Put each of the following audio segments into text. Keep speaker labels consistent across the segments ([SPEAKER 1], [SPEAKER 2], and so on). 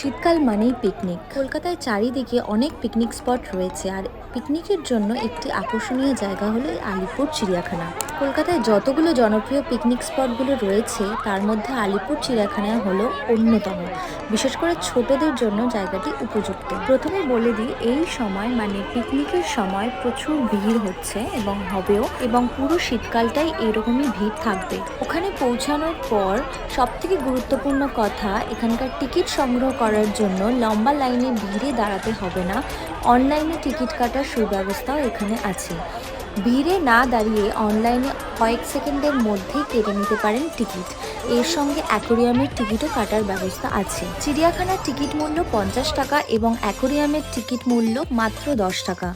[SPEAKER 1] শীতকাল মানেই পিকনিক। কলকাতায় চারিদিকে অনেক পিকনিক স্পট রয়েছে, আর পিকনিকের জন্য একটি আকর্ষণীয় জায়গা হলো আলিপুর চিড়িয়াখানা। কলকাতায় যতগুলো জনপ্রিয় পিকনিক স্পটগুলো রয়েছে তার মধ্যে আলিপুর চিড়িয়াখানা হলো অন্যতম। বিশেষ করে ছোটদের জন্য জায়গাটি উপযুক্ত। প্রথমে বলে দিই, এই সময় মানে পিকনিকের সময় প্রচুর ভিড় হচ্ছে এবং হবেও, এবং পুরো শীতকালটাই এরকমই ভিড় থাকবে। ওখানে পৌঁছানোর পর সবথেকে গুরুত্বপূর্ণ কথা, এখানকার টিকিট সংগ্রহ করার জন্য লম্বা লাইনে ভিড়ে দাঁড়াতে হবে না। অনলাইনে টিকিট কাটার সুব্যবস্থাও এখানে আছে। ভিড়ে না দাঁড়িয়ে অনলাইনে কয়েক সেকেন্ডের মধ্যেই কেটে নিতে পারেন টিকিট। এর সঙ্গে অ্যাকোরিয়ামের টিকিটও কাটার ব্যবস্থা আছে। চিড়িয়াখানার টিকিট মূল্য 50 টাকা এবং অ্যাকোরিয়ামের টিকিট মূল্য মাত্র 10 টাকা।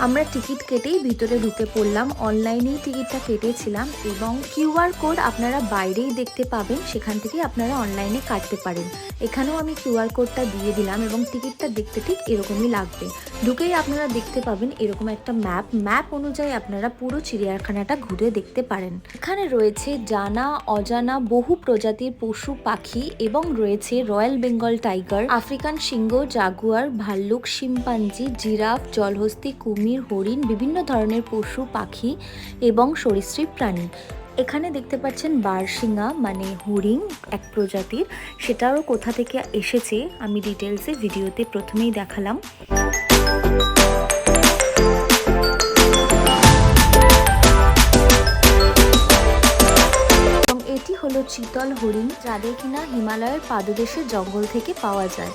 [SPEAKER 1] আমরা টিকিট কেটেই ভিতরে ঢুকে পড়লাম। অনলাইনেই টিকিটটা কেটেছিলাম এবং কিউআর কোড আপনারা বাইরেই দেখতে পাবেন, সেখান থেকেই আপনারা অনলাইনে কাটতে পারেন। এখানেও আমি কিউআর কোডটা দিয়ে দিলাম এবং টিকিটটা দেখতে ঠিক এরকমই লাগবে। ঢুকেই আপনারা দেখতে পাবেন এরকম একটা ম্যাপ অনুযায়ী আপনারা পুরো চিড়িয়াখানাটা ঘুরে দেখতে পারেন। এখানে রয়েছে জানা অজানা বহু প্রজাতির পশু পাখি এবং রয়েছে রয়্যাল বেঙ্গল টাইগার, আফ্রিকান সিংহ, জাগুয়ার, ভাল্লুক, শিম্পাঞ্জি, জিরাফ, জলহস্তি, কুমির, হরিণ, বিভিন্ন ধরনের পশু পাখি এবং সরীসৃপ প্রাণী। এখানে দেখতে পাচ্ছেন বারশিঙা মানে হরিণ এক প্রজাতির, সেটারও কোথা থেকে এসেছে আমি ডিটেলসে ভিডিওতে প্রথমেই দেখালাম। এটি হলো চিতল হরিণ, যাদের কিনা হিমালয়ের পাদদেশের জঙ্গল থেকে পাওয়া যায়।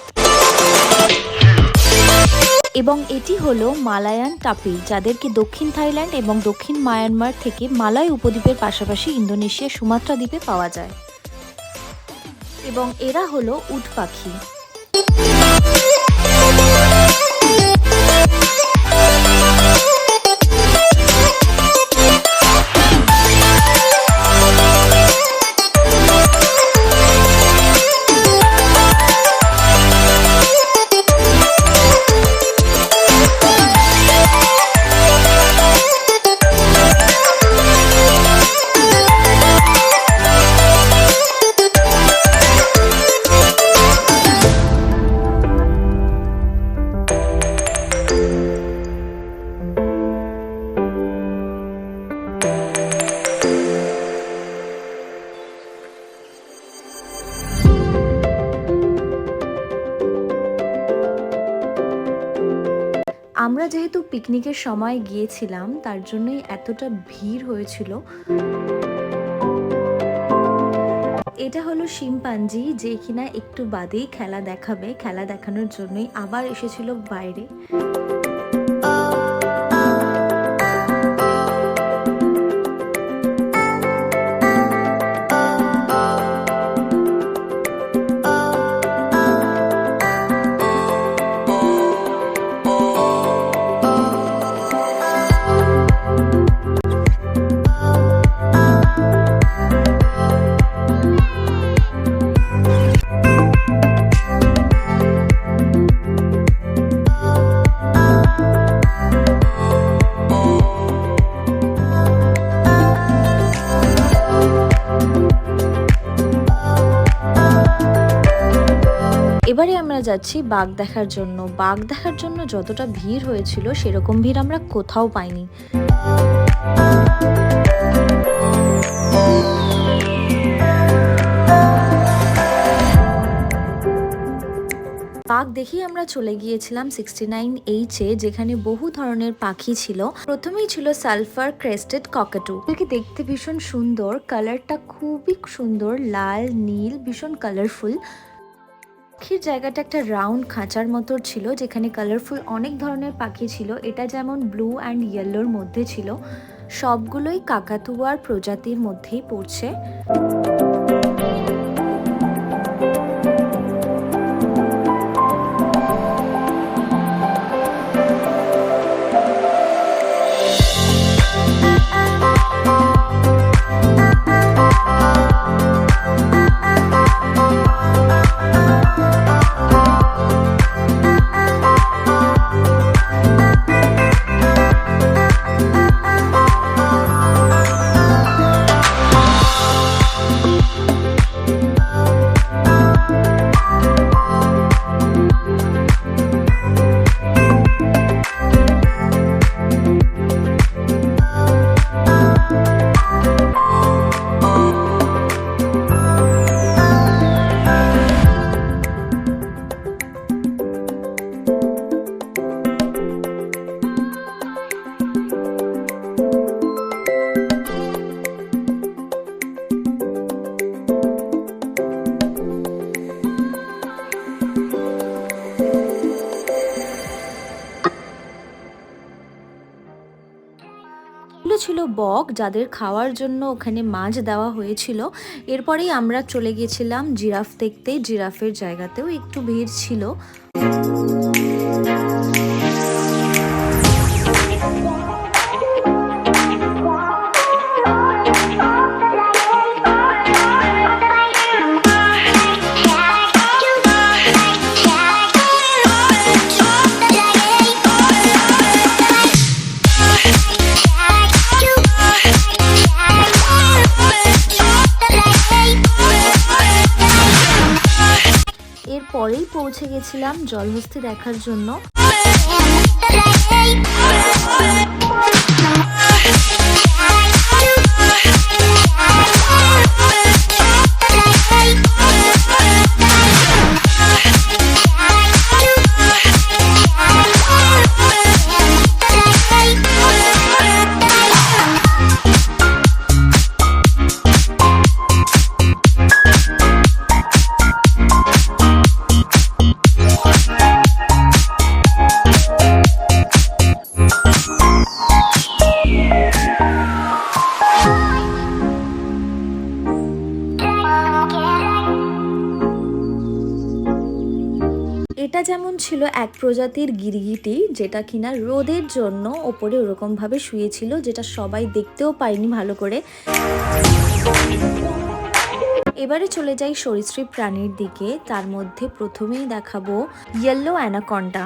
[SPEAKER 1] এবং এটি হলো মালায়ান টাপির, যাদেরকে দক্ষিণ থাইল্যান্ড এবং দক্ষিণ মায়ানমার থেকে মালয় উপদ্বীপের পাশাপাশি ইন্দোনেশিয়া সুমাত্রা দ্বীপে পাওয়া যায়। এবং এরা হলো উট পাখি। আমরা যেহেতু পিকনিকের সময় গিয়েছিলাম তার জন্যই এতটা ভিড় হয়েছিল। এটা হলো শিম্পাঞ্জি, যে কিনা একটু বাদেই খেলা দেখাবে। খেলা দেখানোর জন্যই আবার এসেছিল বাইরে। এবারে আমরা যাচ্ছি বাঘ দেখার জন্য। বাঘ দেখার জন্য যতটা ভিড় হয়েছিল সেরকম ভিড় আমরা কোথাও পাইনি। বাঘ দেখেই আমরা চলে গিয়েছিলাম 69H-এ, যেখানে বহু ধরনের পাখি ছিল। প্রথমেই ছিল সালফার ক্রেস্টেড ককাটু, একে দেখতে ভীষণ সুন্দর, কালারটা খুবই সুন্দর, লাল নীল, ভীষণ কালারফুল। পাখির জায়গাটা একটা রাউন্ড খাঁচার মতো ছিল, যেখানে কালারফুল অনেক ধরনের পাখি ছিল। এটা যেমন ব্লু অ্যান্ড ইয়েলোর মধ্যে ছিল। সবগুলোই কাকাতুয়ার প্রজাতির মধ্যেই পড়ছে। বক, যাদের খাওয়ার জন্য ওখানে মাছ দেওয়া হয়েছিল। এরপরেই আমরা চলে গেছিলাম জিরাফ দেখতে। জিরাফের জায়গাতেও একটু ভিড় ছিল। এরপরেই পৌঁছে গেছিলাম জলহস্তী দেখার জন্য। এটা যেমন ছিল এক প্রজাতির গিরগিটি, যেটা কিনা রোদের জন্য ওপরে ওরকম ভাবে শুয়েছিল, যেটা সবাই দেখতেও পায়নি ভালো করে। এবারে চলে যাই সরীসৃপ প্রাণীর দিকে। তার মধ্যে প্রথমেই দেখাবো ইয়েলো অ্যানাকন্ডা।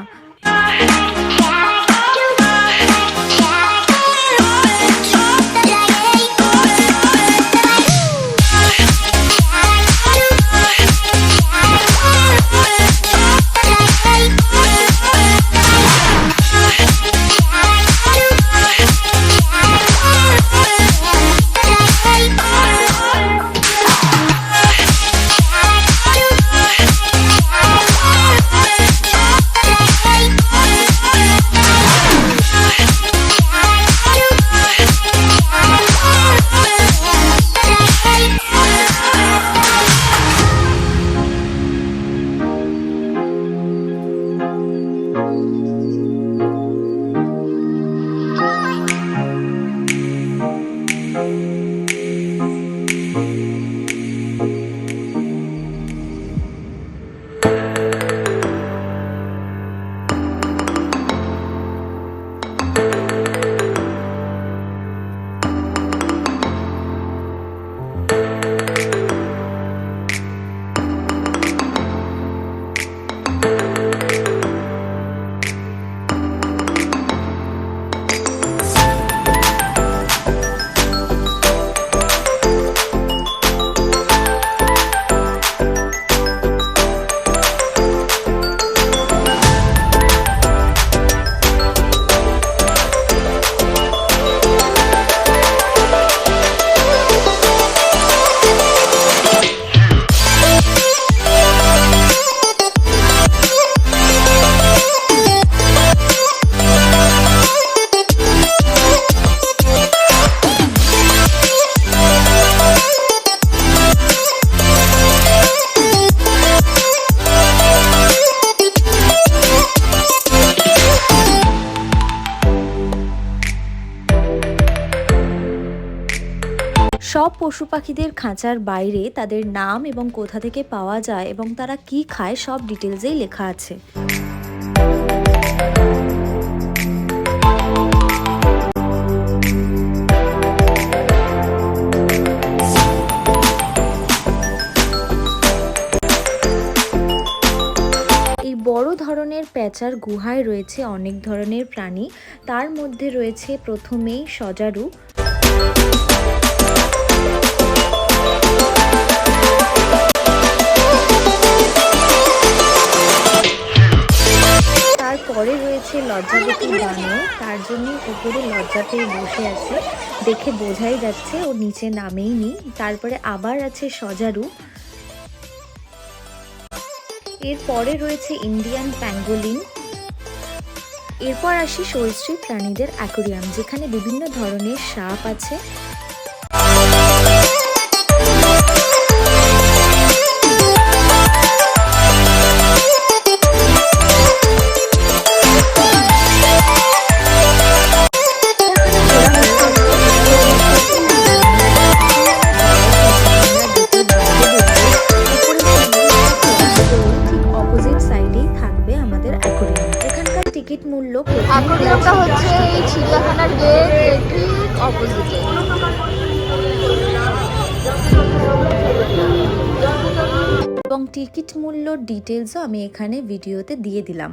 [SPEAKER 1] সব পশু পাখিদের খাঁচার বাইরে তাদের নাম এবং কোথা থেকে পাওয়া যায় এবং তারা কি খায় সব ডিটেলসেই লেখা আছে। এই বড় ধরনের প্যাঁচার গুহায় রয়েছে অনেক ধরনের প্রাণী। তার মধ্যে রয়েছে প্রথমেই সজারু। তারপরে রয়েছে লজ্জাবতী বানর, তার জন্য উপরে লজ্জা পেয়ে বসে আছে, দেখে বোঝাই যাচ্ছে ও নিচে নামেইনি। তারপরে আবার আছে সজারু। এরপরে রয়েছে ইন্ডিয়ান প্যাঙ্গোলিন। এরপর আসি সরীসৃপ প্রাণীদের অ্যাকোরিয়াম, যেখানে বিভিন্ন ধরনের সাপ আছে। টিকিট মূল্যর ডিটেলসও আমি এখানে ভিডিওতে দিয়ে দিলাম।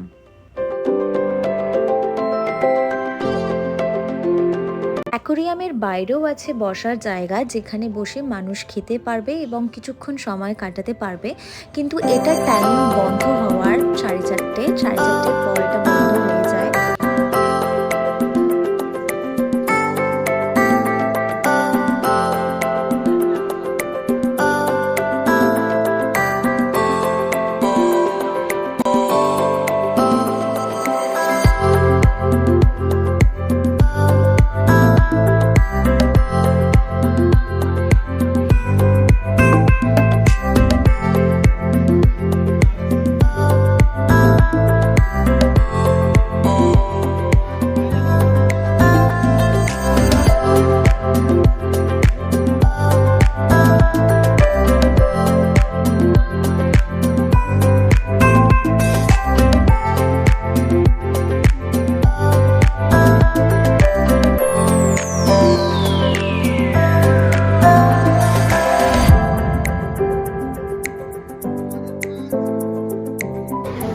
[SPEAKER 1] অ্যাকোরিয়ামের বাইরেও আছে বসার জায়গা, যেখানে বসে মানুষ খেতে পারবে এবং কিছুক্ষণ সময় কাটাতে পারবে, কিন্তু এটার টাইম বন্ধ হওয়ার 4:30 পর এটা বন্ধ হয়ে যায়।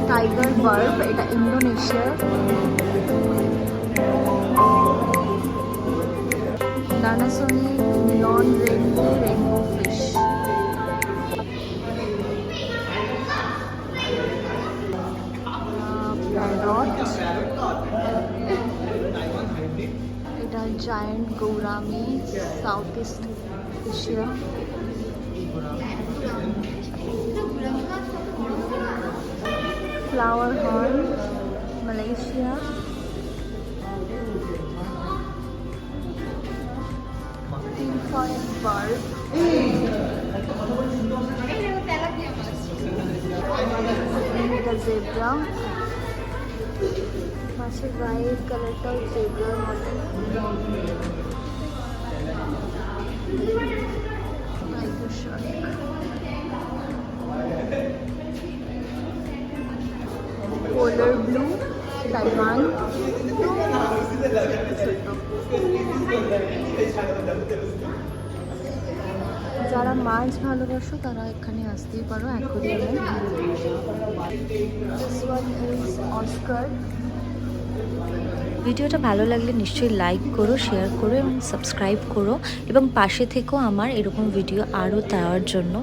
[SPEAKER 1] টাইগার বার্ব, এটা ইন্দোনেশিয়ার। ডানাসনিক নন রেনবো ফিশ। প্যারট, এটা giant গৌরামি, south east Asia. Flower horn, Malaysia. tinfoil barb, এটা জেব্রা। মাছের গায়ের কালারটাও জেব্রার মতো। পোলার ব্লু, তাইওয়ান। যারা মাছ ভালোবাসো তারা এখানে আসতেই পারো অ্যাকোরিয়ামে। অস্কার। ভিডিওটা ভালো লাগলে নিশ্চয়ই লাইক করো, শেয়ার করো এবং সাবস্ক্রাইব করো, এবং পাশে থেকেও আমার এরকম ভিডিও আরও দেওয়ার জন্য।